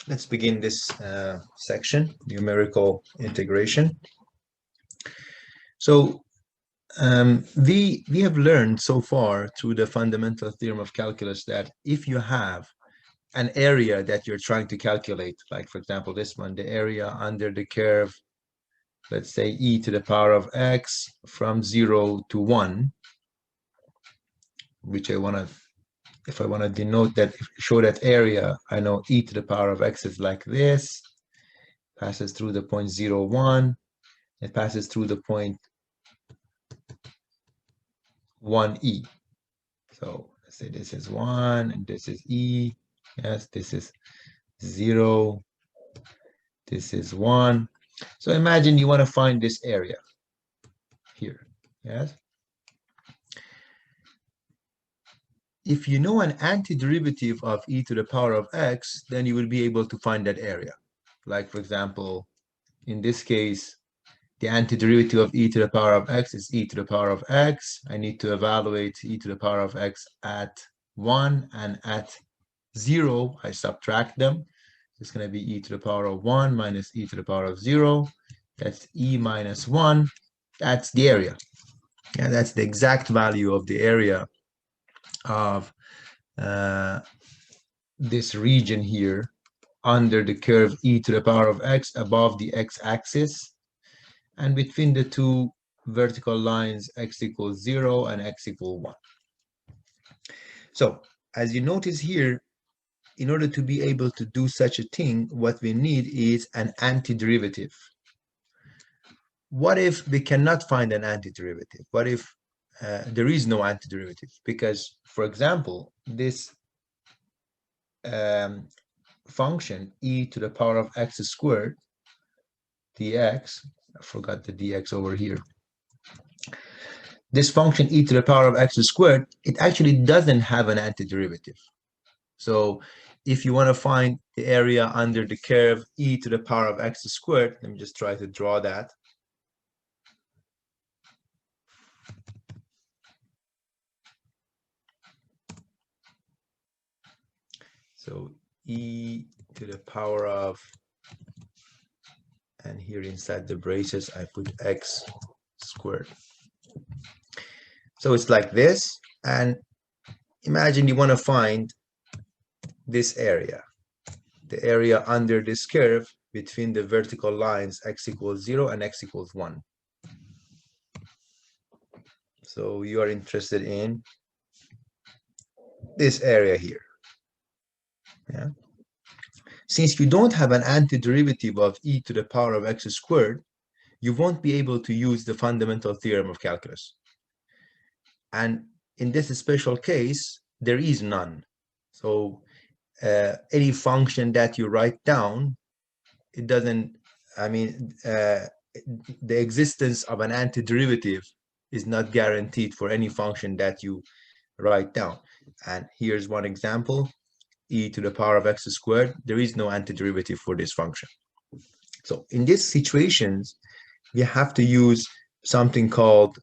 let's begin this section, numerical integration. So we have learned so far through the fundamental theorem of calculus that if you have an area that you're trying to calculate, like for example this one, the area under the curve, let's say e to the power of x from 0 to 1, which if I want to denote that, show that area, I know e to the power of x is like this, passes through the point 0, 1, it passes through the point 1e. So let's say this is 1 and this is e. Yes, this is 0, this is 1. So imagine you want to find this area here. Yes. If you know an antiderivative of e to the power of x, then you will be able to find that area. Like, for example, in this case, the antiderivative of e to the power of x is e to the power of x. I need to evaluate e to the power of x at 1 and at 0. I subtract them. It's going to be e to the power of 1 minus e to the power of 0. That's e minus 1. That's the area. And that's the exact value of the area of this region here under the curve e to the power of x above the x-axis and between the two vertical lines x equals 0 and x equals 1. So as you notice here, in order to be able to do such a thing, what we need is an antiderivative. What if we cannot find an antiderivative? What if there is no antiderivative? Because, for example, this function e to the power of x squared dx, I forgot the dx over here. This function e to the power of x squared, it actually doesn't have an antiderivative. So if you want to find the area under the curve e to the power of x squared, let me just try to draw that. So e to the power of, and here inside the braces, I put x squared. So it's like this, and imagine you want to find this area, the area under this curve between the vertical lines x equals 0 and x equals 1. So you are interested in this area here. Yeah. Since you don't have an antiderivative of e to the power of x squared, you won't be able to use the fundamental theorem of calculus. And in this special case, there is none. So any function that you write down, it doesn't, the existence of an antiderivative is not guaranteed for any function that you write down. And here's one example, e to the power of x squared. There is no antiderivative for this function. So in these situations, we have to use something called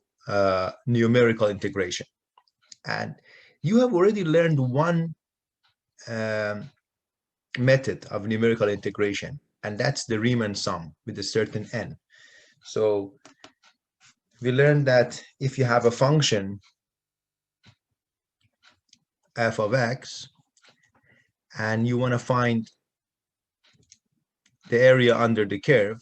numerical integration. And you have already learned one method of numerical integration, and that's the Riemann sum with a certain n. So we learned that if you have a function f of x and you want to find the area under the curve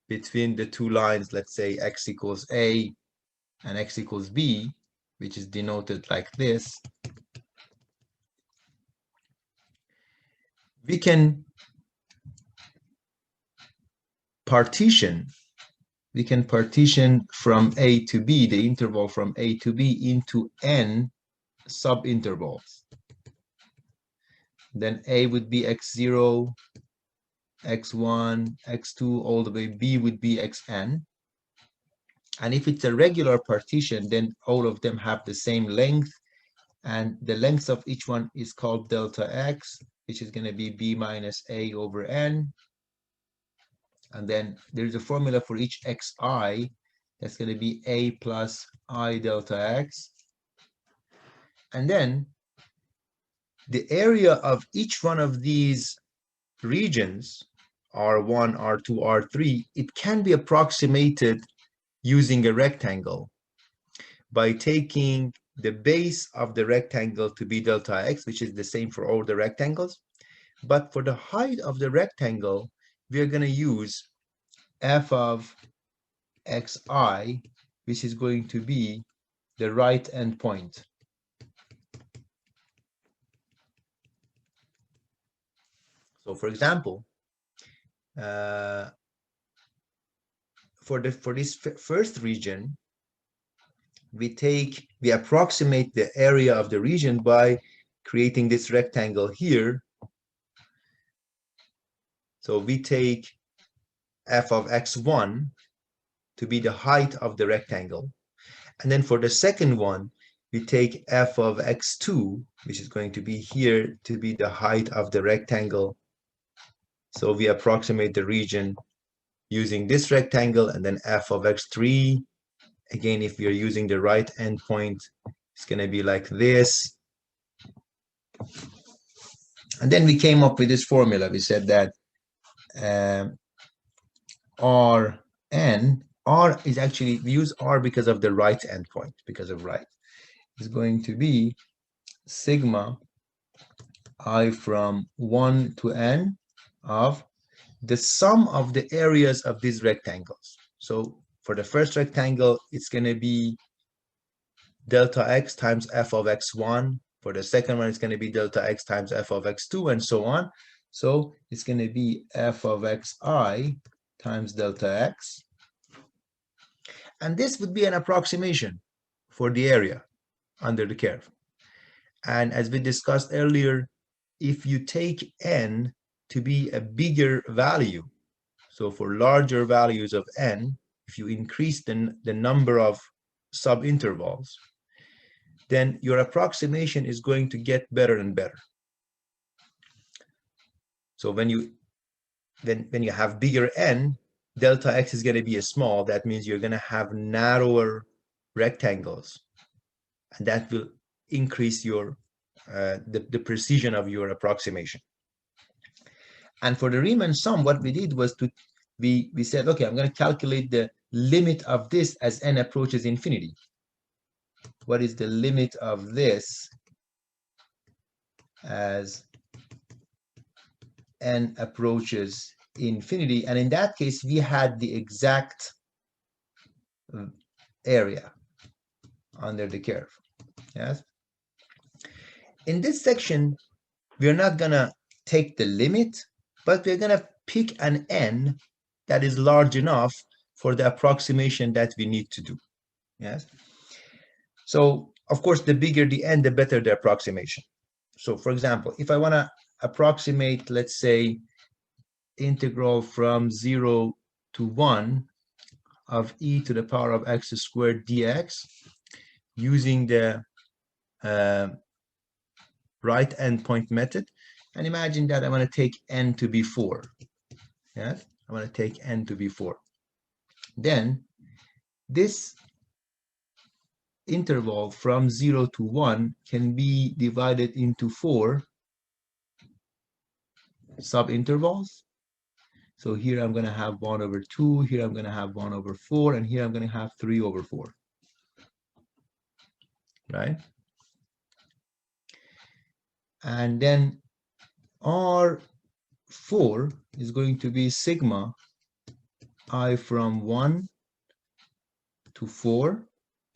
between the two lines, let's say x equals a and x equals b, which is denoted like this, we can partition from a to b, the interval from a to b, into n subintervals. Then a would be x0, x1, x2, all the way b would be xn. And if it's a regular partition, then all of them have the same length, and the length of each one is called delta x, which is going to be b minus a over n. And then there's a formula for each xi that's going to be a plus I delta x. And then the area of each one of these regions, R1, R2, R3, it can be approximated using a rectangle by taking the base of the rectangle to be delta x, which is the same for all the rectangles. But for the height of the rectangle, we are going to use f of xi, which is going to be the right endpoint. So for example, for this first region, we approximate the area of the region by creating this rectangle here. So we take f of x1 to be the height of the rectangle. And then for the second one, we take f of x2, which is going to be here, to be the height of the rectangle. So we approximate the region using this rectangle, and then f of x3. Again, if we are using the right endpoint, it's going to be like this. And then we came up with this formula. We said that Rn, R is actually, we use R because of the right endpoint, because of right, is going to be sigma I from 1 to n of the sum of the areas of these rectangles. So for the first rectangle, it's going to be delta x times f of x1. For the second one, it's going to be delta x times f of x2, and so on. So it's going to be f of xi times delta x. And this would be an approximation for the area under the curve. And as we discussed earlier, if you take n to be a bigger value, so for larger values of n, if you increase the number of subintervals, then your approximation is going to get better and better. So when you have bigger n, delta x is going to be a small. That means you're going to have narrower rectangles, and that will increase your the precision of your approximation. And for the Riemann sum, what we did was we said, okay, I'm going to calculate the limit of this as n approaches infinity. What is the limit of this as n approaches infinity? And in that case, we had the exact area under the curve. Yes. In this section, we're not going to take the limit, but we're going to pick an n that is large enough for the approximation that we need to do. Yes. So, of course, the bigger the n, the better the approximation. So, for example, if I want to approximate, let's say, integral from 0 to 1 of e to the power of x squared dx using the right endpoint method, and imagine that I want to take n to be 4. Yes, I want to take n to be 4. Then this interval from 0 to 1 can be divided into 4 subintervals. So here I'm going to have 1 over 2, here I'm going to have 1 over 4, and here I'm going to have 3 over 4. Right? And then R4 is going to be sigma I from 1 to 4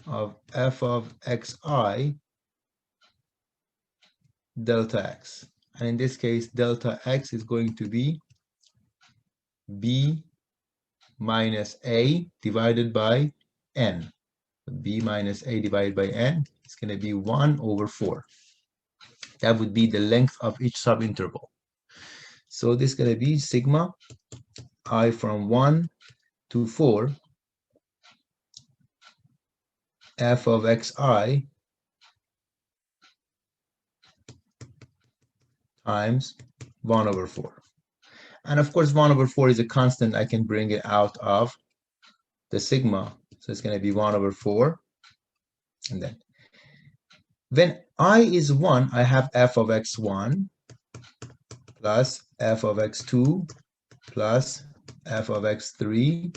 of f of xi delta x. And in this case, delta x is going to be b minus a divided by n. B minus a divided by n is going to be 1 over 4. That would be the length of each subinterval. So this is going to be sigma I from 1 to 4 f of xi times 1 over 4. And of course, 1 over 4 is a constant. I can bring it out of the sigma. So it's going to be 1 over 4. And then When I is 1, I have f of x1 plus f of x2 plus f of x3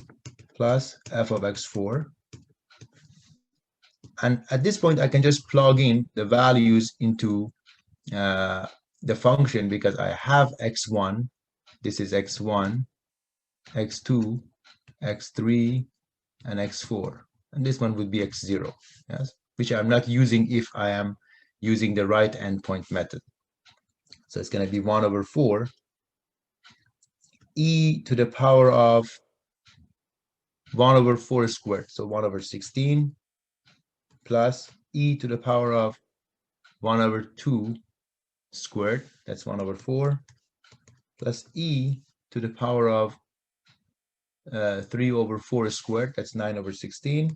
plus f of x4. And at this point, I can just plug in the values into the function because I have x1, this is x1, x2, x3, and x4. And this one would be x0, yes, which I'm not using if I am using the right endpoint method. So it's going to be 1 over 4 e to the power of 1 over 4 squared, so 1 over 16, plus e to the power of 1 over 2 squared, that's 1 over 4, plus e to the power of 3 over 4 squared, that's 9 over 16.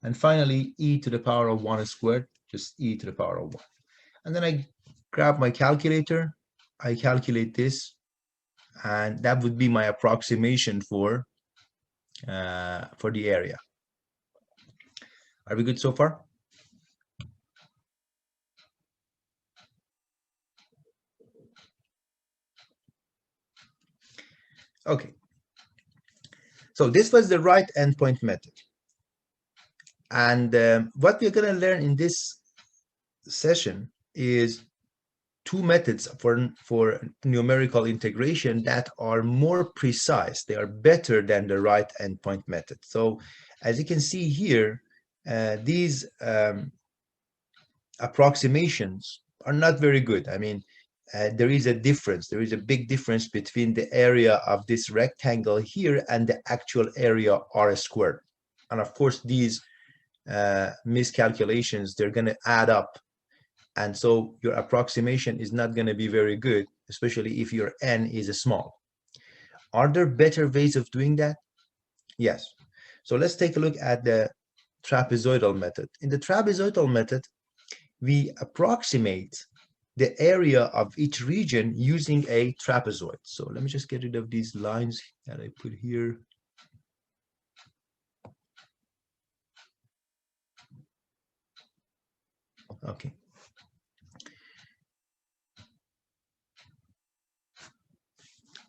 And finally, e to the power of 1 squared, just e to the power of 1. And then I grab my calculator, I calculate this, and that would be my approximation for the area. Are we good so far? Okay. So this was the right endpoint method. And what we're going to learn in this session is two methods for numerical integration that are more precise. They are better than the right endpoint method. So as you can see here, these approximations are not very good. I mean, there is a difference. There is a big difference between the area of this rectangle here and the actual area r squared. And of course, these miscalculations, they're going to add up. And so your approximation is not going to be very good, especially if your n is small. Are there better ways of doing that? Yes. So let's take a look at the trapezoidal method. In the trapezoidal method, we approximate the area of each region using a trapezoid. So let me just get rid of these lines that I put here. Okay.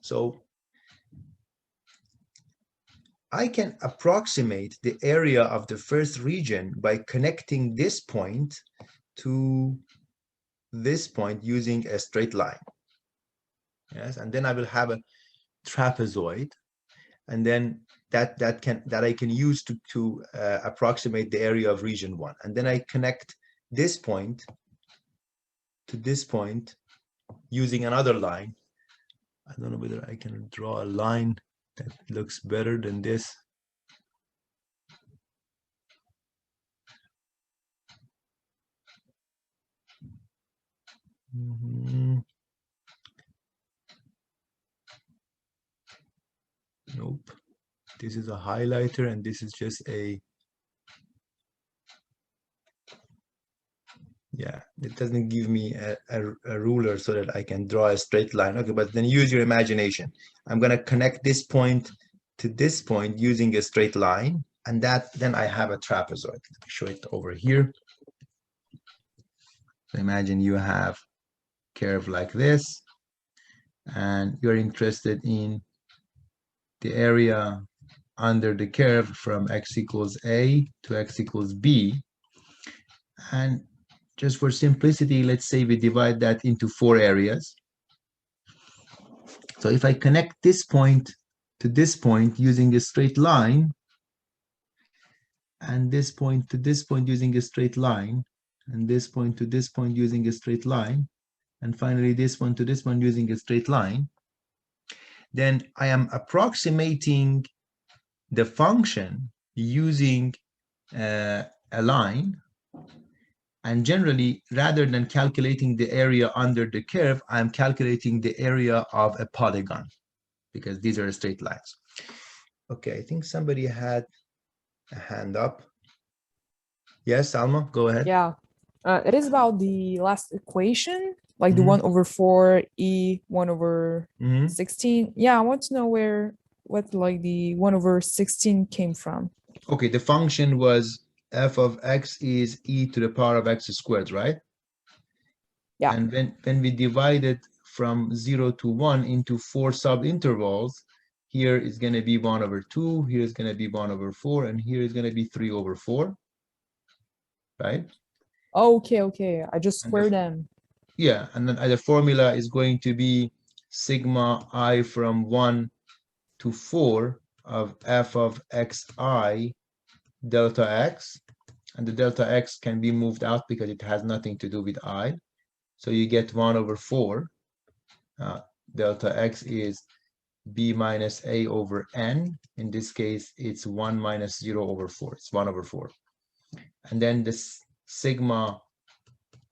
So I can approximate the area of the first region by connecting this point to this point using a straight line. Yes, and then I will have a trapezoid, and then that I can use to approximate the area of region 1. And then I connect this point to this point using another line. I don't know whether I can draw a line that looks better than this. Nope. This is a highlighter, and this is just a, yeah, it doesn't give me a ruler so that I can draw a straight line. Okay, but then use your imagination. I'm going to connect this point to this point using a straight line, and then I have a trapezoid. Let me show it over here. So imagine you have a curve like this, and you're interested in the area under the curve from x equals a to x equals b. And just for simplicity, let's say we divide that into 4 areas. So if I connect this point to this point using a straight line, and this point to this point using a straight line, and this point to this point using a straight line, and finally this one to this one using a straight line, then I am approximating the function using a line. And generally, rather than calculating the area under the curve, I'm calculating the area of a polygon, because these are straight lines. Okay, I think somebody had a hand up. Yes, Alma, go ahead. Yeah, it is about the last equation, like the 1 over 4 e 1 over 16. Yeah, I want to know what like the 1 over 16 came from. Okay, the function was f of x is e to the power of x squared, right? Yeah. And when we divide it from 0 to 1 into 4 subintervals, here is going to be 1 over 2, here is going to be 1 over 4, and here is going to be 3 over 4, right? Okay. I just squared them. Yeah, and then the formula is going to be sigma I from 1 to 4 of f of xi delta x, and the delta x can be moved out because it has nothing to do with I. So you get 1 over 4. Delta x is b minus a over n. In this case, it's 1 minus 0 over 4. It's 1 over 4. And then this sigma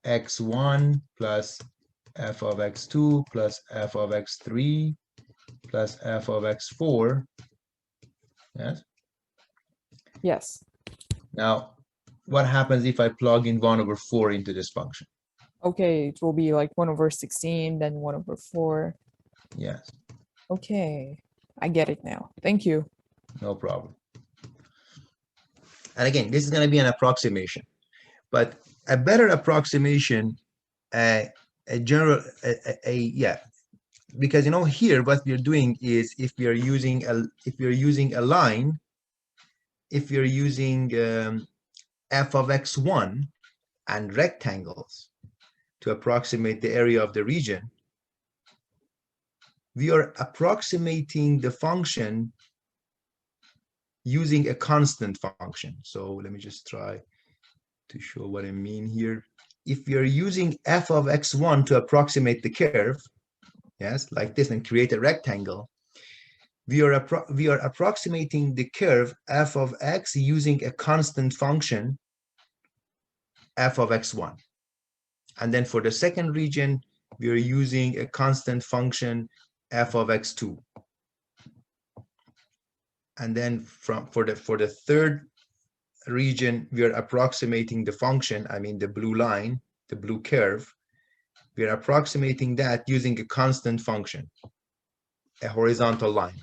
x1 plus f of x2 plus f of x3 plus f of x4. Yes? Yes. Now, what happens if I plug in 1 over 4 into this function? Okay, it will be like 1 over 16, then 1 over 4. Yes. Okay, I get it now. Thank you. No problem. And again, this is going to be an approximation, but a better approximation, yeah, because here what we're doing is if we are using a line, if you're using f of x1 and rectangles to approximate the area of the region, we are approximating the function using a constant function. So let me just try to show what I mean here. If you're using f of x1 to approximate the curve, yes, like this, and create a rectangle, we are approximating the curve f of x using a constant function f of x1. And then for the second region, we are using a constant function f of x2. And then for the third region, we are approximating the function, I mean the blue line, the blue curve. We are approximating that using a constant function, a horizontal line.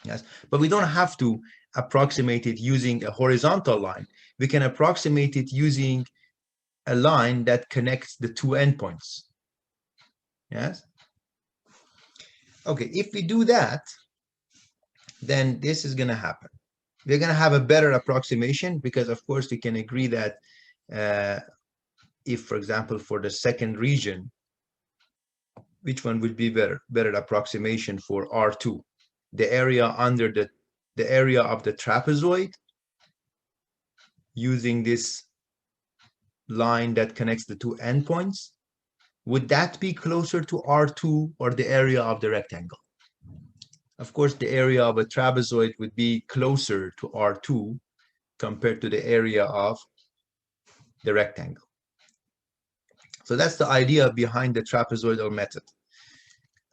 Yes, but we don't have to approximate it using a horizontal line. We can approximate it using a line that connects the two endpoints. Yes. Okay, if we do that, then this is going to happen. We're going to have a better approximation because, of course, we can agree that if, for example, for the second region, which one would be better approximation for R2? The area under the area of the trapezoid using this line that connects the two endpoints, would that be closer to R2 or the area of the rectangle? Of course, the area of a trapezoid would be closer to R2 compared to the area of the rectangle. So that's the idea behind the trapezoidal method.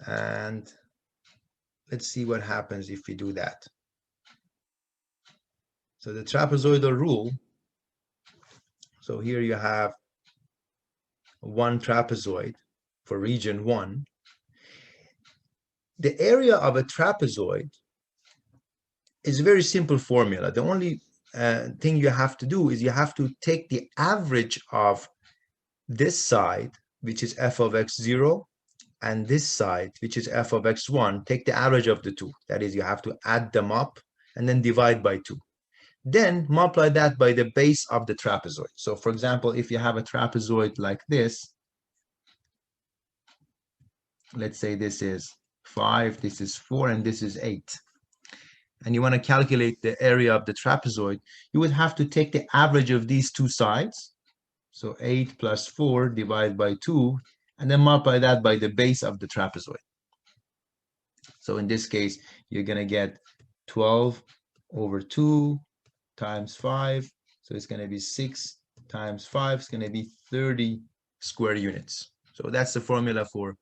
And let's see what happens if we do that. So the trapezoidal rule, so here you have one trapezoid for region 1. The area of a trapezoid is a very simple formula. The only thing you have to do is you have to take the average of this side, which is f of x0, and this side, which is f of x1, take the average of the two. That is, you have to add them up and then divide by 2. Then multiply that by the base of the trapezoid. So for example, if you have a trapezoid like this, let's say this is 5, this is 4, and this is 8. And you want to calculate the area of the trapezoid, you would have to take the average of these two sides. So 8 plus 4 divided by 2, and then multiply that by the base of the trapezoid. So in this case, you're going to get 12 over 2 times 5. So it's going to be 6 times 5. It's going to be 30 square units. So that's the formula for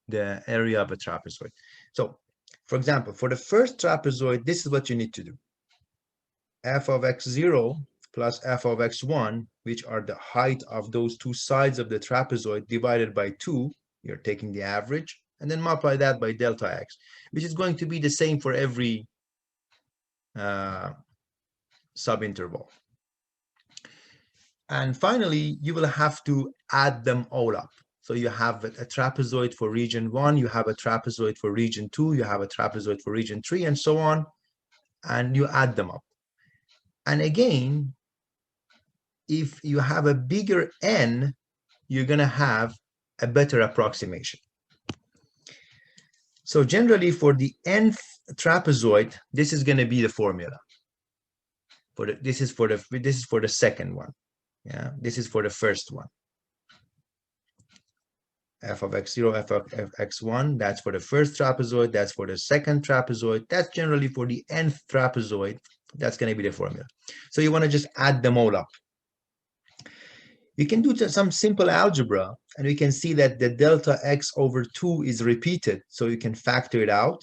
the area of a trapezoid. So for example, for the first trapezoid, this is what you need to do. F of x0 plus f of x1, which are the height of those two sides of the trapezoid, divided by 2. You're taking the average, and then multiply that by delta x, which is going to be the same for every subinterval. And finally, you will have to add them all up. So you have a trapezoid for region 1, you have a trapezoid for region 2, you have a trapezoid for region 3, and so on, and you add them up. And again, if you have a bigger n, you're going to have a better approximation. So generally, for the nth trapezoid, this is going to be the formula. This is for the second one. Yeah, this is for the first one. F of x0, f of x1, that's for the first trapezoid, that's for the second trapezoid, that's generally for the nth trapezoid, that's going to be the formula. So you want to just add them all up. You can do some simple algebra, and we can see that the delta x over 2 is repeated, so you can factor it out.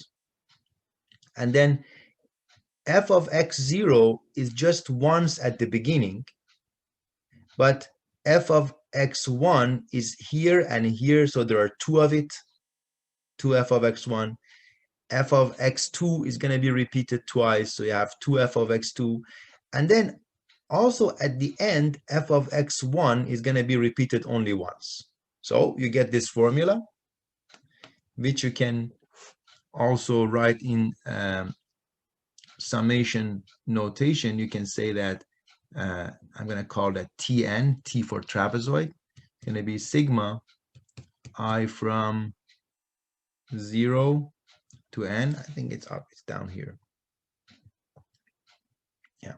And then f of x0 is just once at the beginning, but f of x1 is here and here, so there are two of it, 2f of x1. F of x2 is going to be repeated twice, so you have 2f of x2. And then also at the end, f of x1 is going to be repeated only once. So you get this formula, which you can also write in summation notation. You can say that I'm going to call that Tn, T for trapezoid. It's going to be sigma I from 0 to n. I think it's up, it's down here. Yeah.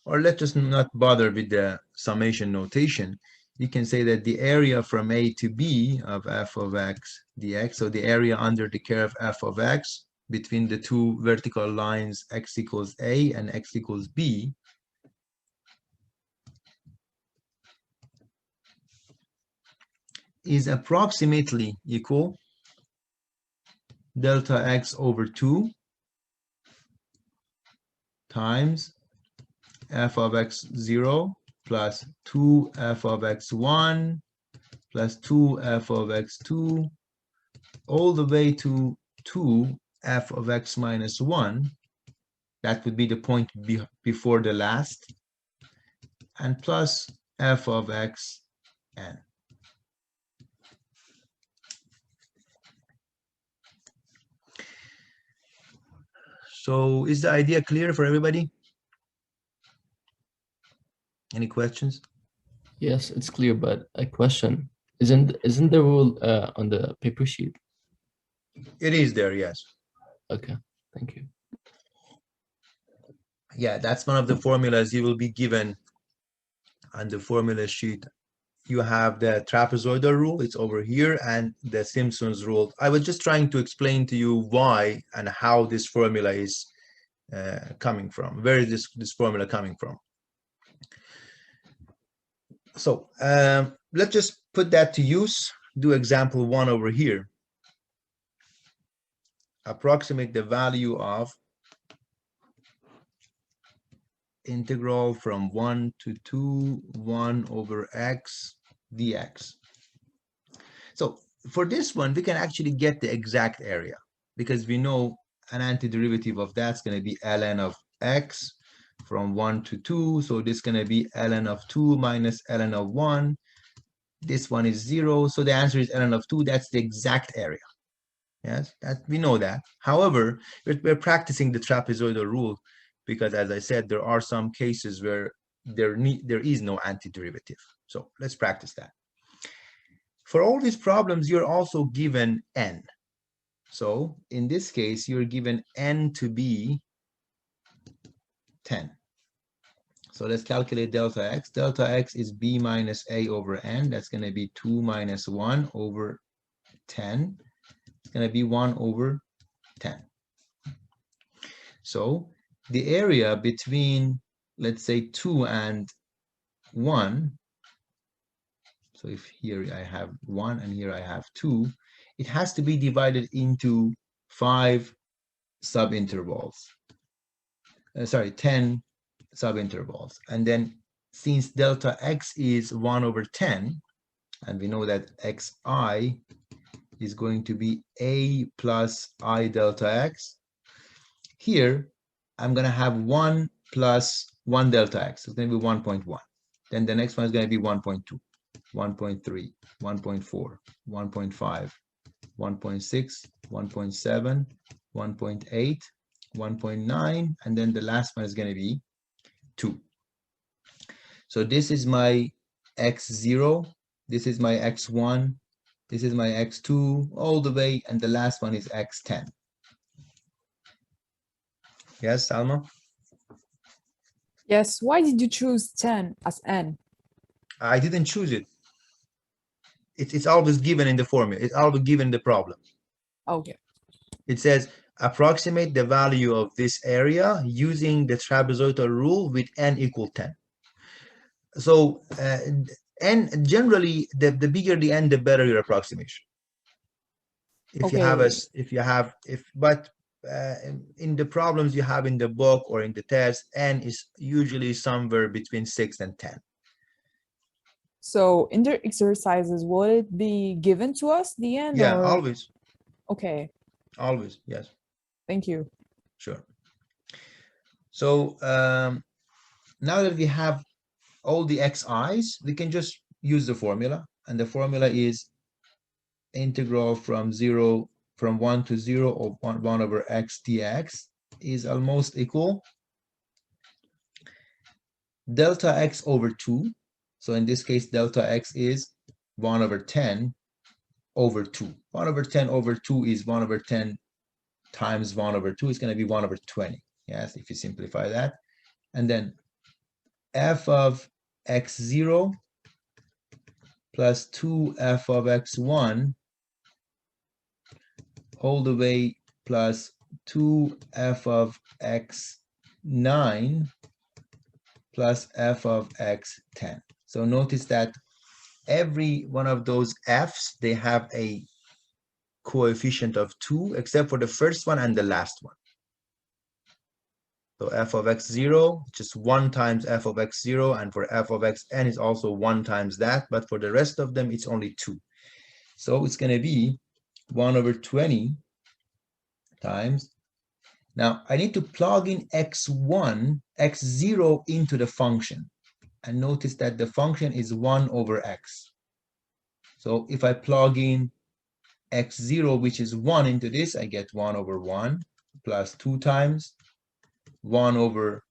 Or let's just not bother with the summation notation. You can say that the area from a to b of f of x dx, so the area under the curve f of x between the two vertical lines x equals a and x equals b, is approximately equal delta x over 2 times f of x0 plus 2f of x1 plus 2f of x2 all the way to 2f of x minus 1. That would be the point before the last, and plus f of x n. So is the idea clear for everybody? Any questions? Yes, it's clear, but a question. Isn't the rule on the paper sheet? It is there, yes. Okay, thank you. Yeah, that's one of the formulas you will be given on the formula sheet. You have the trapezoidal rule, it's over here, and the Simpsons rule. I was just trying to explain to you why and how this formula is coming from. Where is this formula coming from? So let's just put that to use. Do example 1 over here. Approximate the value of integral from 1 to 2, 1 over x dx. So for this one, we can actually get the exact area, because we know an antiderivative of that's going to be ln of x from 1 to 2. So this is going to be ln of 2 minus ln of 1. This one is 0. So the answer is ln of 2. That's the exact area. Yes, we know that. However, we're practicing the trapezoidal rule because, as I said, there are some cases where there is no antiderivative. So let's practice that. For all these problems, you're also given n. So in this case, you're given n to be 10. So let's calculate delta x. Delta x is b minus a over n. That's going to be 2 minus 1 over 10. It's going to be 1 over 10. So the area between, let's say, 2 and 1, so if here I have 1 and here I have 2, it has to be divided into 5 subintervals. 10 subintervals. And then since delta x is 1 over 10, and we know that xi is going to be a plus I delta x, here I'm going to have 1 plus 1 delta x. It's going to be 1.1. Then the next one is going to be 1.2, 1.3, 1.4, 1.5, 1.6, 1.7, 1.8, 1.9, and then the last one is going to be 2. So this is my x0, this is my x1, this is my x2, all the way, and the last one is x10. Yes, Salma? Yes, why did you choose 10 as n? I didn't choose it. It's always given in the formula. It's always given in the problem. Okay. It says, approximate the value of this area using the trapezoidal rule with n equal 10. So n, generally, the bigger the n, the better your approximation. But in the problems you have in the book or in the test, n is usually somewhere between 6 and 10. So in the exercises, will it be given to us, the n? Yeah, or? always. Okay. Always, yes. Thank you. Sure. So now that we have all the xi's, we can just use the formula. And the formula is integral from 1 to 0 of 1 over x dx is almost equal delta x over 2. So in this case, delta x is 1 over 10 over 2. 1 over 10 over 2 is 1 over 10 times 1 over 2 is going to be 1 over 20. Yes, if you simplify that. And then f of x0 plus 2f of x1 all the way plus 2f of x9 plus f of x10. So notice that every one of those f's, they have a coefficient of 2, except for the first one and the last one. So f of x0, just 1 times f of x0, and for f of xn is also 1 times that, but for the rest of them, it's only 2. So it's going to be 1 over 20 times. Now I need to plug in x1, x0 into the function. And notice that the function is 1 over x. So if I plug in x0, which is 1 into this, I get 1 over 1 plus 2 times 1 over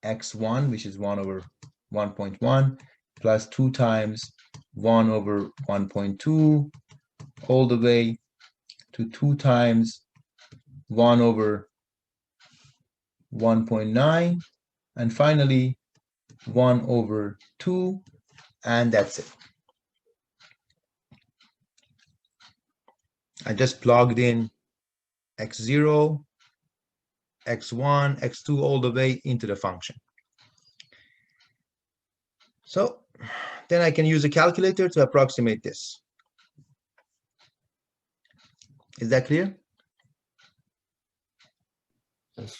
x1, which is 1 over 1.1, plus 2 times 1 over 1.2, all the way to 2 times 1 over 1.9, and finally 1 over 2, and that's it. I just plugged in x0, x1, x2, all the way into the function. So then I can use a calculator to approximate this. Is that clear? Yes.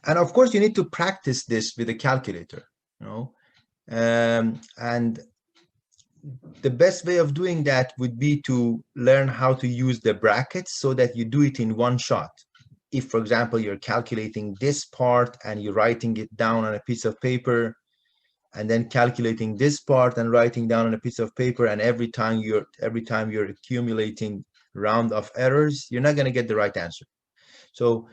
And of course, you need to practice this with a calculator, and the best way of doing that would be to learn how to use the brackets so that you do it in one shot. If, for example, you're calculating this part and you're writing it down on a piece of paper, and then calculating this part and writing down on a piece of paper, and every time you're accumulating round of errors, you're not going to get the right answer. So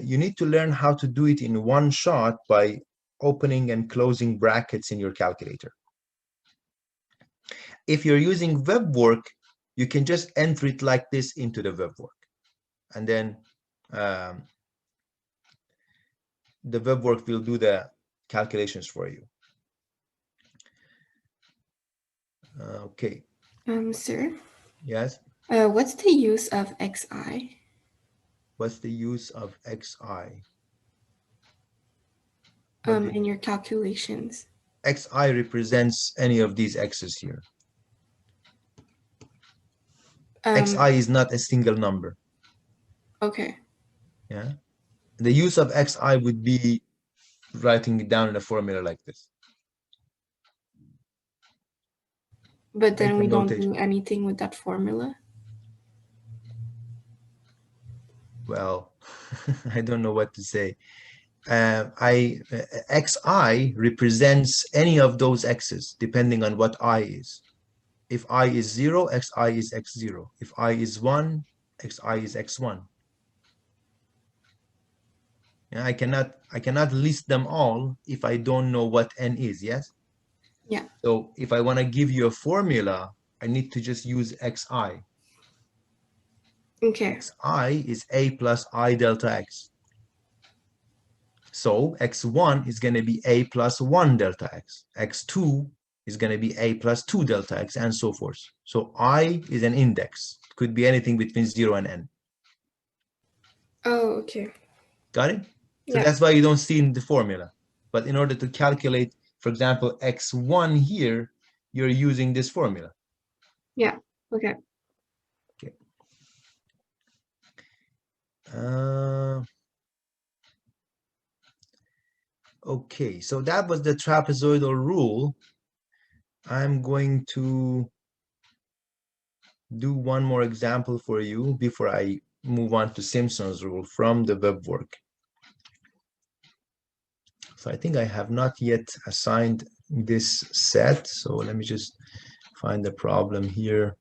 you need to learn how to do it in one shot by opening and closing brackets in your calculator. If you're using web work, you can just enter it like this into the web work, and then the web work will do the calculations for you. Okay. Sir? Yes? What's the use of xi? What's the use of xi? In your calculations. Xi represents any of these x's here. Xi is not a single number. Okay. Yeah. The use of xi would be writing it down in a formula like this. But then we don't do anything with that formula? Well, I don't know what to say. xi represents any of those x's depending on what I is. If I is 0, xi is x0. If I is 1, xi is x1. Yeah, I cannot list them all if I don't know what n is, yes? Yeah. So if I want to give you a formula, I need to just use xi. Okay. xi is a plus I delta x. So x1 is going to be a plus 1 delta x. x2 is going to be a plus 2 delta x, and so forth. So I is an index. It could be anything between 0 and n. Oh, okay. Got it? So Yeah. that's why you don't see in the formula. But in order to calculate, for example, x1 here, you're using this formula. Yeah. Okay. Okay. Okay, so that was the trapezoidal rule. I'm going to do one more example for you before I move on to Simpsons rule from the web work. So I think I have not yet assigned this set. So let me just find the problem here.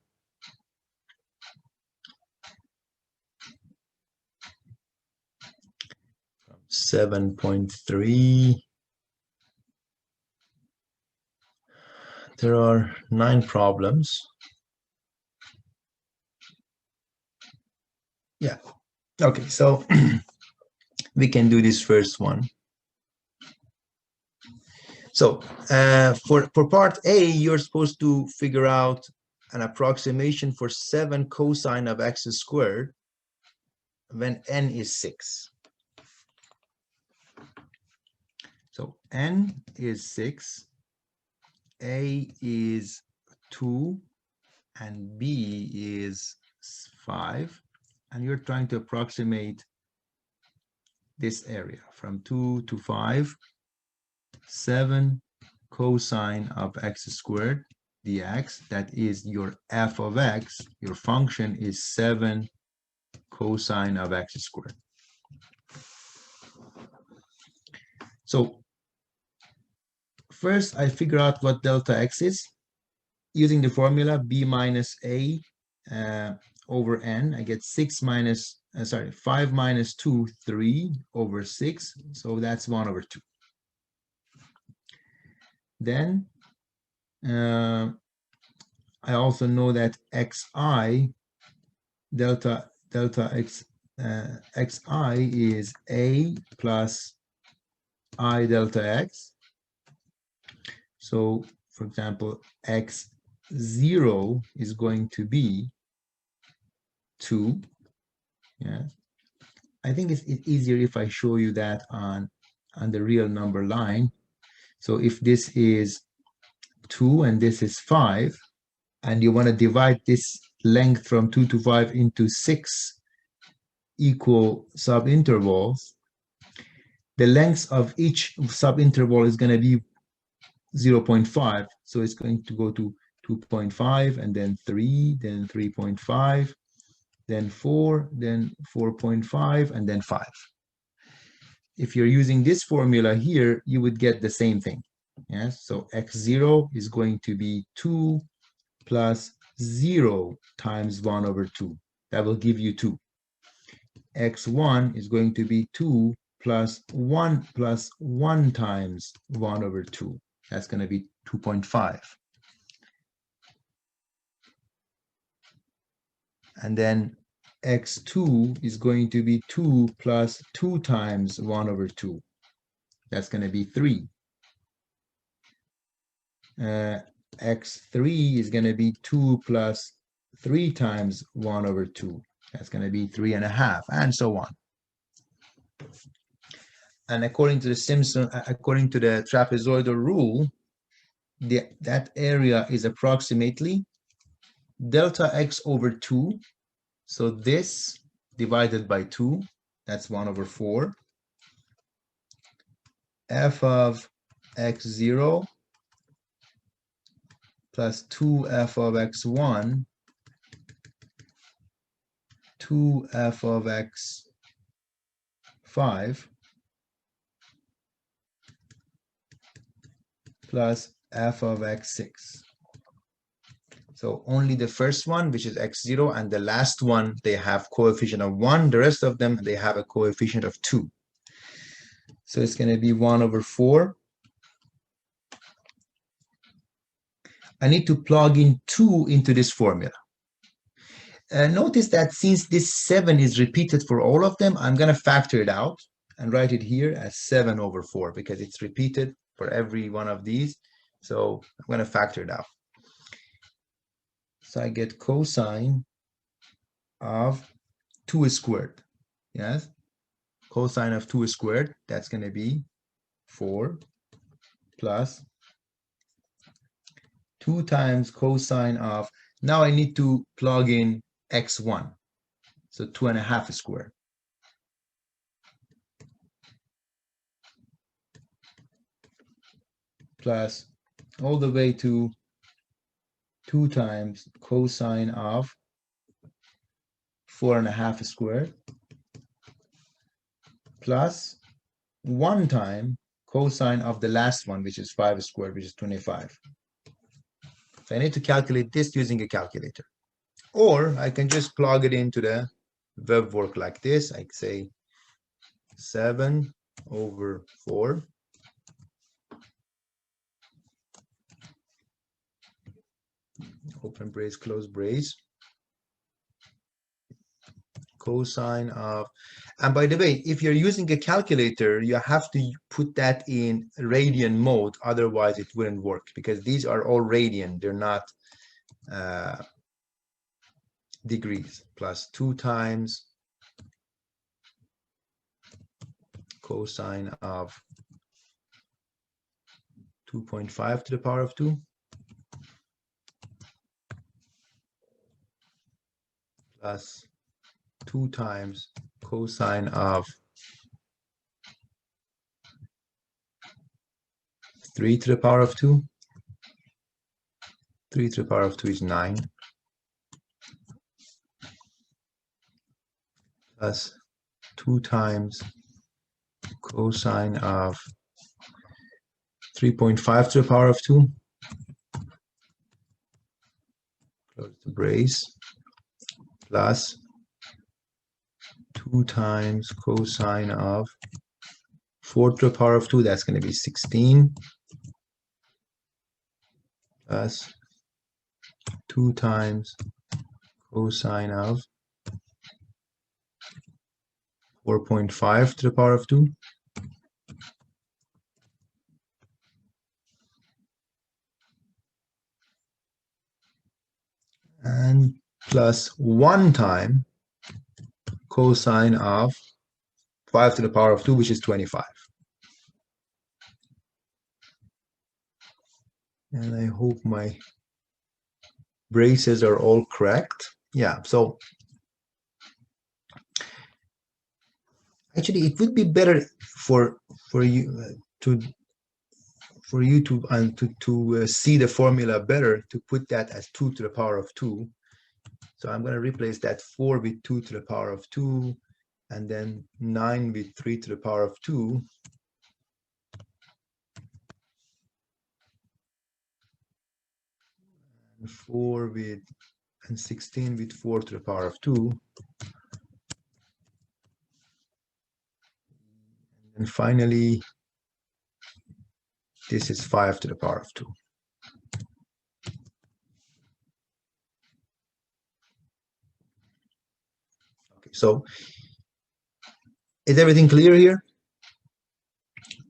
7.3. There are 9 problems. Yeah. Okay, so we can do this first one. So for part A, you're supposed to figure out an approximation for 7 cosine of x squared when n is 6. So n is 6, A is 2, and B is 5. And you're trying to approximate this area from 2 to 5, 7 cosine of x squared dx, that is your f of x, your function is 7 cosine of x squared. So first I figure out what delta x is using the formula b minus a over n. I get 5 minus 2, 3 over 6, so that's 1 over 2. Then I also know that xi, delta x, xi is a plus I delta x. So for example, x0 is going to be 2. Yeah, I think it's easier if I show you that on the real number line. So if this is 2 and this is 5, and you want to divide this length from 2 to 5 into 6 equal subintervals, the length of each subinterval is going to be 0.5. So it's going to go to 2.5, and then 3, then 3.5, then 4, then 4.5, and then 5. If you're using this formula here, you would get the same thing. Yes, so x0 is going to be 2 plus 0 times 1 over 2. That will give you 2. x1 is going to be 2 plus 1 times 1 over 2. That's going to be 2.5. And then x2 is going to be 2 plus 2 times 1 over 2. That's going to be 3. X3 is going to be 2 plus 3 times 1 over 2. That's going to be 3.5, and so on. And according to the trapezoidal rule, that area is approximately delta x over 2. So this divided by 2, that's 1 over 4. F of x0 plus 2f of x1, 2f of x5, plus f of x6. So only the first one, which is x0, and the last one, they have coefficient of 1. The rest of them, they have a coefficient of 2. So it's going to be 1 over 4. I need to plug in 2 into this formula. Notice that since this 7 is repeated for all of them, I'm going to factor it out and write it here as 7 over 4 because it's repeated for every one of these. So I'm going to factor it out. So I get cosine of 2 squared. Yes? Cosine of 2 squared, that's going to be 4 plus 2 times cosine of, now I need to plug in x1. So 2.5 squared. Plus all the way to 2 times cosine of 4.5 squared plus 1 time cosine of the last one, which is 5 squared, which is 25. So I need to calculate this using a calculator. Or I can just plug it into the web work like this. I say 7 over 4 open brace, close brace, cosine of, and by the way, if you're using a calculator, you have to put that in radian mode, otherwise it wouldn't work because these are all radian, they're not degrees, plus 2 times cosine of 2.5 to the power of 2 plus 2 times cosine of 3 to the power of 2. 3 to the power of 2 is 9. Plus 2 times cosine of 3.5 to the power of 2. Close the brace. Plus 2 times cosine of 4 to the power of 2, that's going to be 16, plus 2 times cosine of 4.5 to the power of 2. And plus 1 time cosine of 5 to the power of 2, which is 25. And I hope my braces are all correct. Yeah, so actually it would be better for you to see the formula better to put that as 2 to the power of 2. So I'm going to replace that 4 with 2 to the power of 2, and then 9 with 3 to the power of 2. And 4 with, and 16 with 4 to the power of 2. And finally, this is 5 to the power of 2. Okay, so is everything clear here?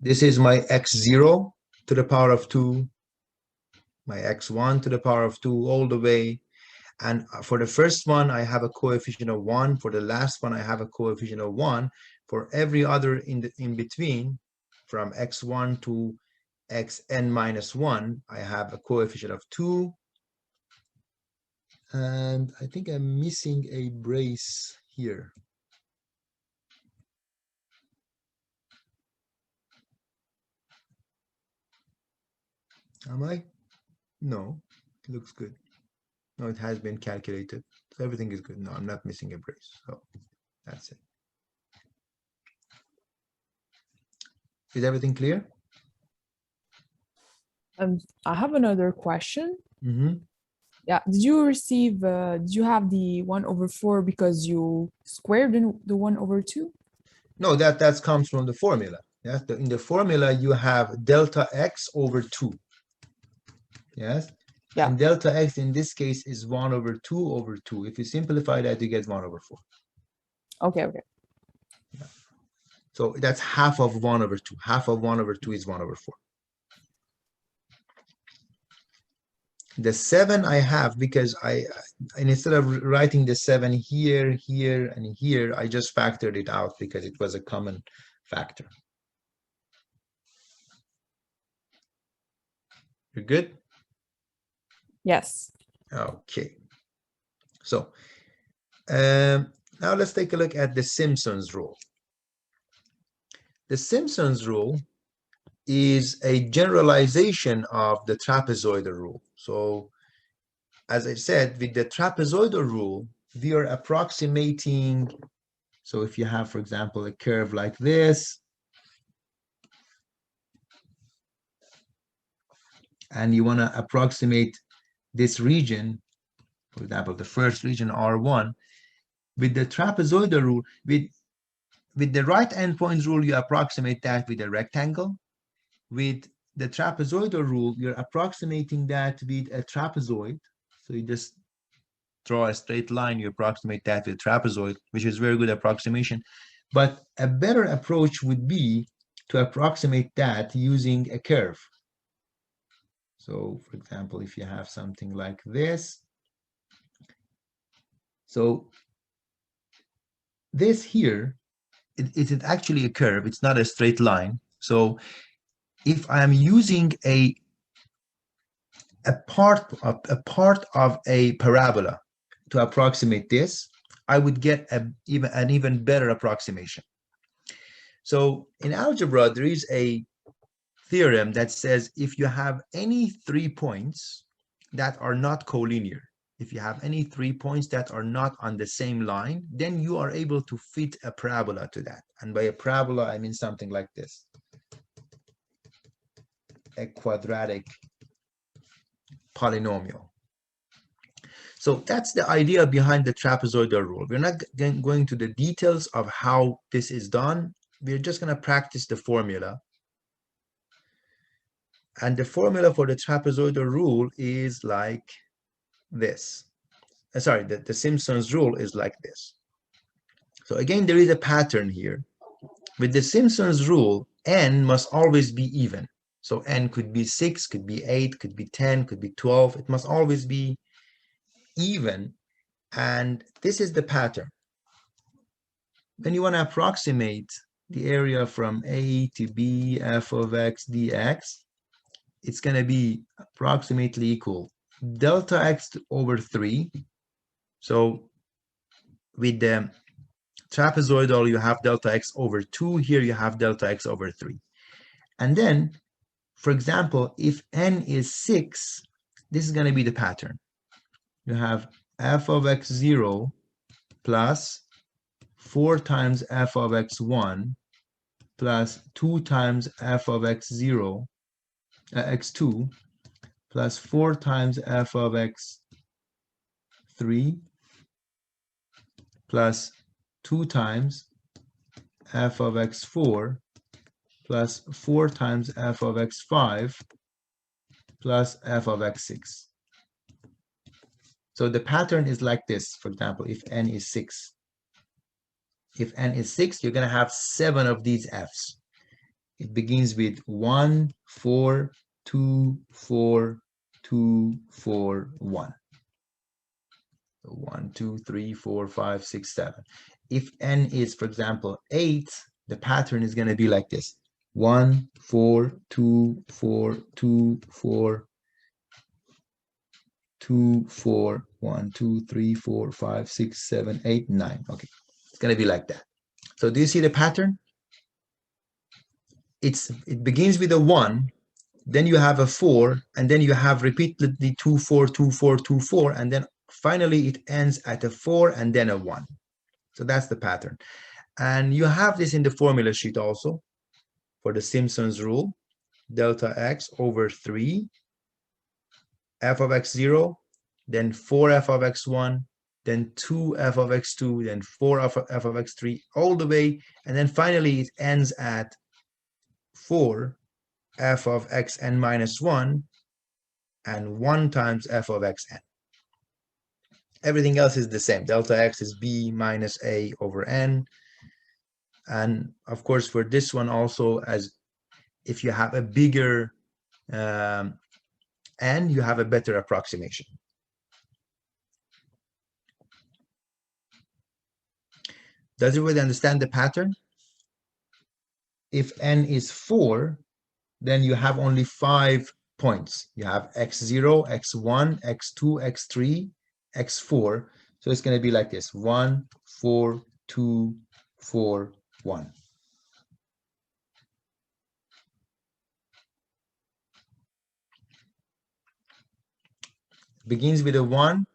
This is my x0 to the power of 2, my x1 to the power of 2, all the way. And for the first one, I have a coefficient of 1. For the last one, I have a coefficient of 1. For every other in between, from x1 to xn minus 1, I have a coefficient of 2. And I think I'm missing a brace here. Am I? No, it looks good. No, it has been calculated. So everything is good. No, I'm not missing a brace. So that's it. Is everything clear? I have another question. Mm-hmm. Yeah, did you have the 1/4 because you squared the 1/2? No, that comes from the formula. Yes, in the formula you have delta x over 2. Yes, Yeah. and delta x in this case is 1/2 over 2. If you simplify that, you get 1/4. Okay. Yeah. So that's half of 1/2. Half of 1/2 is 1/4. The 7 I have because and instead of writing the 7 here, here, and here, I just factored it out because it was a common factor. You're good? Yes. Okay. So now let's take a look at the Simpsons rule. The Simpsons rule is a generalization of the trapezoidal rule. So as I said, with the trapezoidal rule, we are approximating. So if you have, for example, a curve like this, and you want to approximate this region, for example, the first region R1, with the trapezoidal rule, with the right endpoint rule, you approximate that with a rectangle. With the trapezoidal rule, you're approximating that with a trapezoid. So you just draw a straight line, you approximate that with a trapezoid, which is very good approximation. But a better approach would be to approximate that using a curve. So for example, if you have something like this, so this here, it's actually a curve, it's not a straight line. So if I'm using a part of a parabola to approximate this, I would get an even better approximation. So in algebra, there is a theorem that says if you have any 3 points that are not collinear, if you have any 3 points that are not on the same line, then you are able to fit a parabola to that. And by a parabola, I mean something like this, a quadratic polynomial. So that's the idea behind the trapezoidal rule. We're not going to the details of how this is done. We're just going to practice the formula. And the formula for the trapezoidal rule is like this. Sorry, the Simpsons rule is like this. So again, there is a pattern here. With the Simpsons rule, n must always be even. So n could be 6, could be 8, could be 10, could be 12. It must always be even. And this is the pattern. When you want to approximate the area from A to B, f of x dx, it's going to be approximately equal delta x over 3. So with the trapezoidal, you have delta x over 2. Here you have delta x over 3. And then, for example, if n is 6, this is going to be the pattern. You have f of x0 plus 4 times f of x1 plus 2 times f of x0, x2 plus 4 times f of x3 plus 2 times f of x4 plus 4 times f of x5 plus f of x6. So the pattern is like this, for example, if n is 6. If n is 6, you're going to have 7 of these f's. It begins with 1, 4, 2, 4, 2, 4, 1. 1, 2, 3, 4, 5, 6, 7. If n is, for example, 8, the pattern is going to be like this. 1, 4, 2, 4, 2, 4, 2, 4, 1, 2, 3, 4, 5, 6, 7, 8, 9. Okay, it's going to be like that. So do you see the pattern? It begins with a 1, then you have a 4, and then you have repeatedly 2, 4, 2, 4, 2, 4, and then finally it ends at a 4 and then a 1. So that's the pattern. And you have this in the formula sheet also for the Simpsons rule. delta x over 3 f of x0, then 4f of x1, then 2f of x2, then 4f of x3, all the way, and then finally it ends at 4 f of xn minus 1 and 1 times f of xn. Everything else is the same. Delta x is b minus a over n. And of course, for this one also, as if you have a bigger n, you have a better approximation. Does everybody understand the pattern? If n is 4, then you have only 5 points. You have x0, x1, x2, x3, x4. So it's going to be like this: 1, 4, 2, 4, 1. Begins with a 1,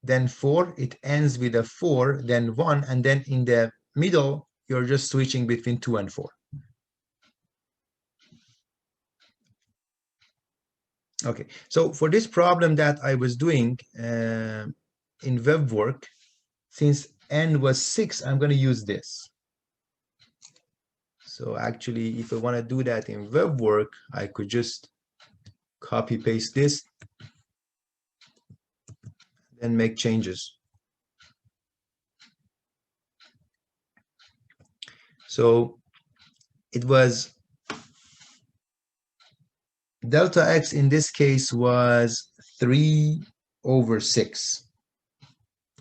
then 4. It ends with a 4, then 1, and then in the middle, you're just switching between 2 and 4. Okay, so for this problem that I was doing in web work, since n was 6, I'm going to use this. So actually, if I want to do that in web work, I could just copy paste this and make changes. So it was delta x in this case was 3 over 6.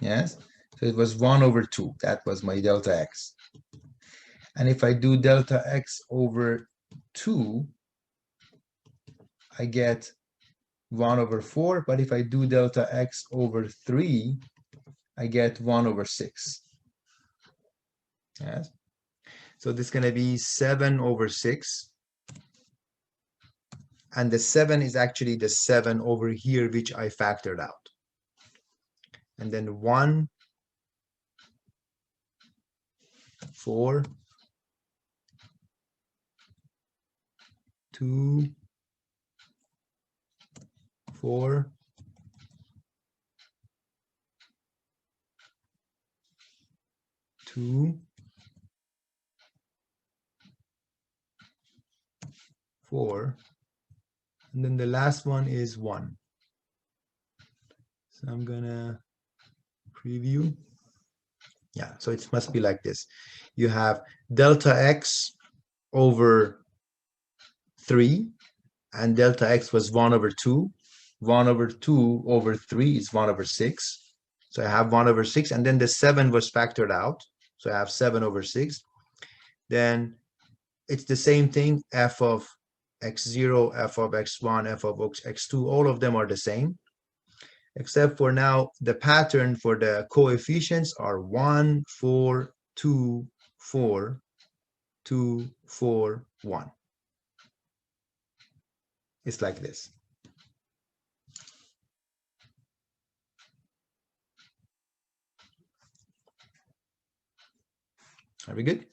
Yes, so it was 1 over 2. That was my delta x. And if I do delta x over 2, I get 1 over 4. But if I do delta x over 3, I get 1 over 6. Yes. So this is going to be 7 over 6. And the 7 is actually the 7 over here, which I factored out. And then 1, 4, 2, 4, 2, 4, and then the last one is 1. So I'm gonna preview. Yeah, so it must be like this. You have delta x over 3, and delta x was 1 over 2. 1 over 2 over 3 is 1 over 6. So I have 1 over 6, and then the 7 was factored out. So I have 7 over 6. Then it's the same thing, f of x0, f of x1, f of x2, all of them are the same. Except for now, the pattern for the coefficients are 1, 4, 2, 4, 2, 4, 1. It's like this. Are we good?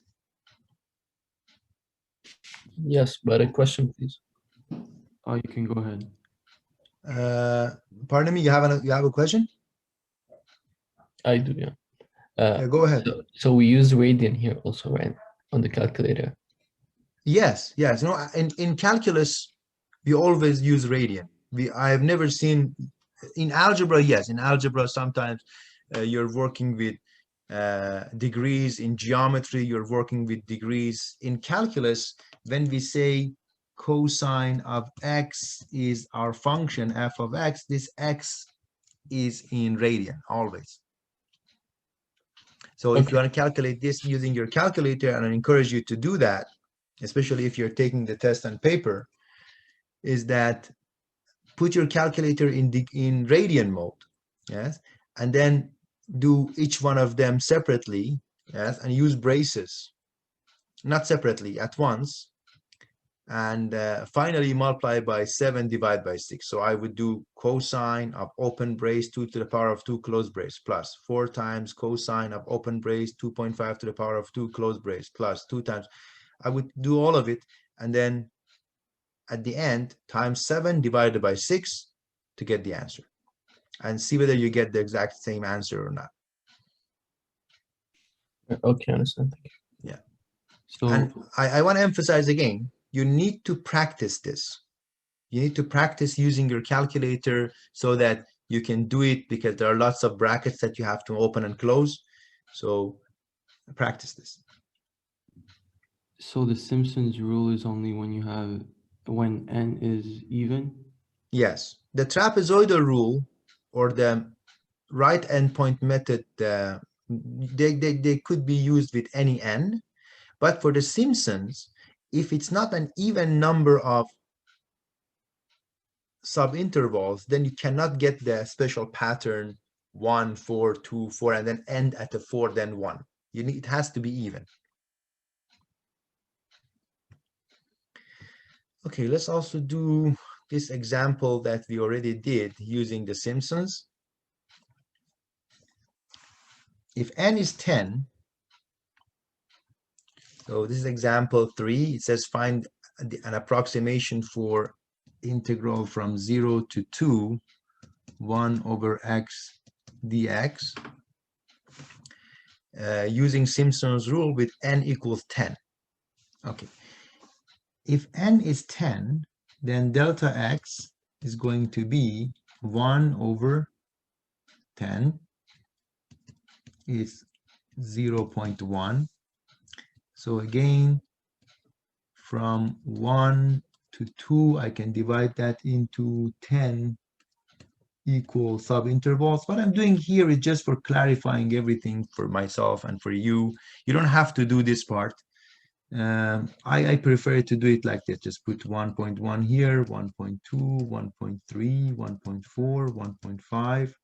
Yes, but a question, please. Oh, you can go ahead. Pardon me, you have a question? I do, yeah. Yeah, go ahead. So we use radian here also, right? On the calculator. Yes, yes. No, in calculus, we always use radian. I have never seen in algebra. Yes, in algebra sometimes you're working with degrees. In geometry, you're working with degrees. In calculus, when we say cosine of x is our function f of x, this x is in radian always. So if you want to calculate this using your calculator, and I encourage you to do that, especially if you're taking the test on paper, is that put your calculator in radian mode, yes, and then do each one of them separately, yes, and use braces, not separately, at once, and finally multiply by 7, divide by 6. So I would do cosine of open brace 2 to the power of 2 closed brace plus 4 times cosine of open brace 2.5 to the power of 2 closed brace plus 2 times. I would do all of it and then at the end times 7 divided by 6 to get the answer, and see whether you get the exact same answer or not. Okay, I understand. Thank you. Yeah. So And I want to emphasize again, you need to practice this. You need to practice using your calculator so that you can do it, because there are lots of brackets that you have to open and close. So practice this. so the Simpsons rule is only when n is even? Yes, the trapezoidal rule or the right endpoint method, they could be used with any n, but for the Simpsons, if it's not an even number of subintervals, then you cannot get the special pattern 1, 4, 2, 4, and then end at a 4, then 1. It has to be even. Okay, let's also do this example that we already did using the Simpsons. If n is 10, so this is example 3, it says find an approximation for integral from 0 to 2, 1 over x dx, using Simpsons rule with n equals 10. Okay, if n is 10, then delta x is going to be 1 over 10 is 0.1. So again, from 1 to 2, I can divide that into 10 equal subintervals. What I'm doing here is just for clarifying everything for myself and for you. You don't have to do this part. I prefer to do it like this. Just put 1.1 here, 1.2, 1.3, 1.4, 1.5,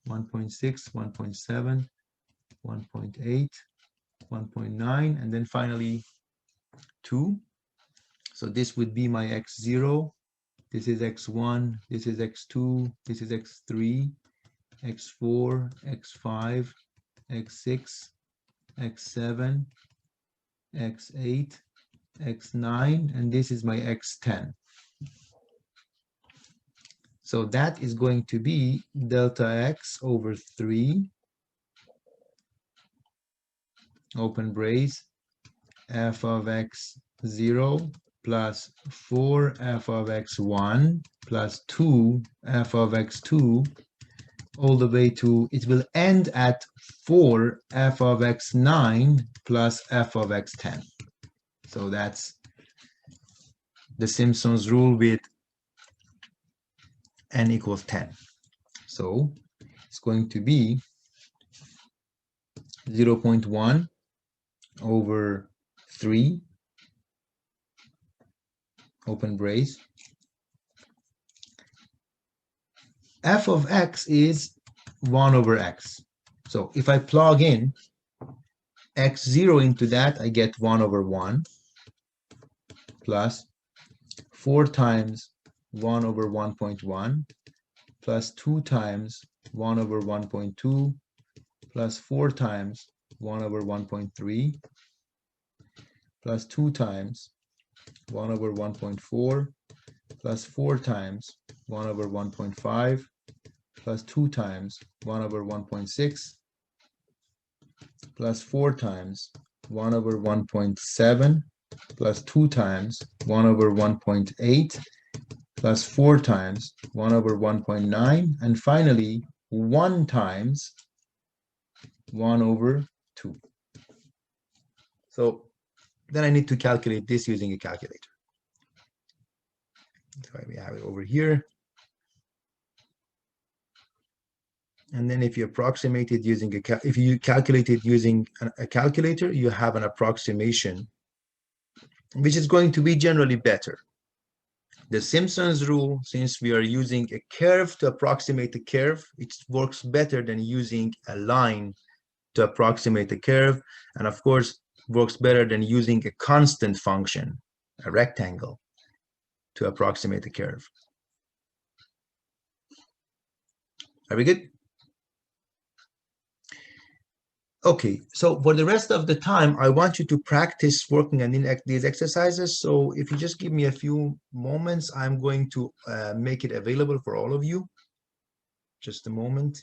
1.6, 1.7, 1.8, 1.9, and then finally 2. So this would be my x0. This is x1, this is x2, this is x3, x4, x5, x6, x7, x8, x9, and this is my x10. So that is going to be delta x over 3, open brace, f of x0 plus 4 f of x1 plus 2 f of x2 all the way to, it will end at 4 f of x9 plus f of x10. So that's the Simpsons rule with n equals 10. So it's going to be 0.1 over 3, open brace. F of x is 1 over x. So if I plug in x0 into that, I get 1 over 1 plus 4 times 1 over 1.1 plus 2 times 1 over 1.2 plus 4 times 1 over 1.3 plus 2 times 1 over 1.4 plus 4 times 1 over 1.5 plus 2 times 1 over 1.6 plus 4 times 1 over 1.7 plus 2 times 1 over 1.8 plus 4 times 1 over 1.9, and finally 1 times 1 over 2. So then I need to calculate this using a calculator. So we have it over here. And then if you approximate it using if you calculate it using a calculator, you have an approximation, which is going to be generally better. The Simpsons rule, since we are using a curve to approximate the curve, it works better than using a line to approximate the curve. And of course, works better than using a constant function, a rectangle, to approximate the curve. Are we good? Okay, so for the rest of the time, I want you to practice working on these exercises. So if you just give me a few moments, I'm going to make it available for all of you. Just a moment.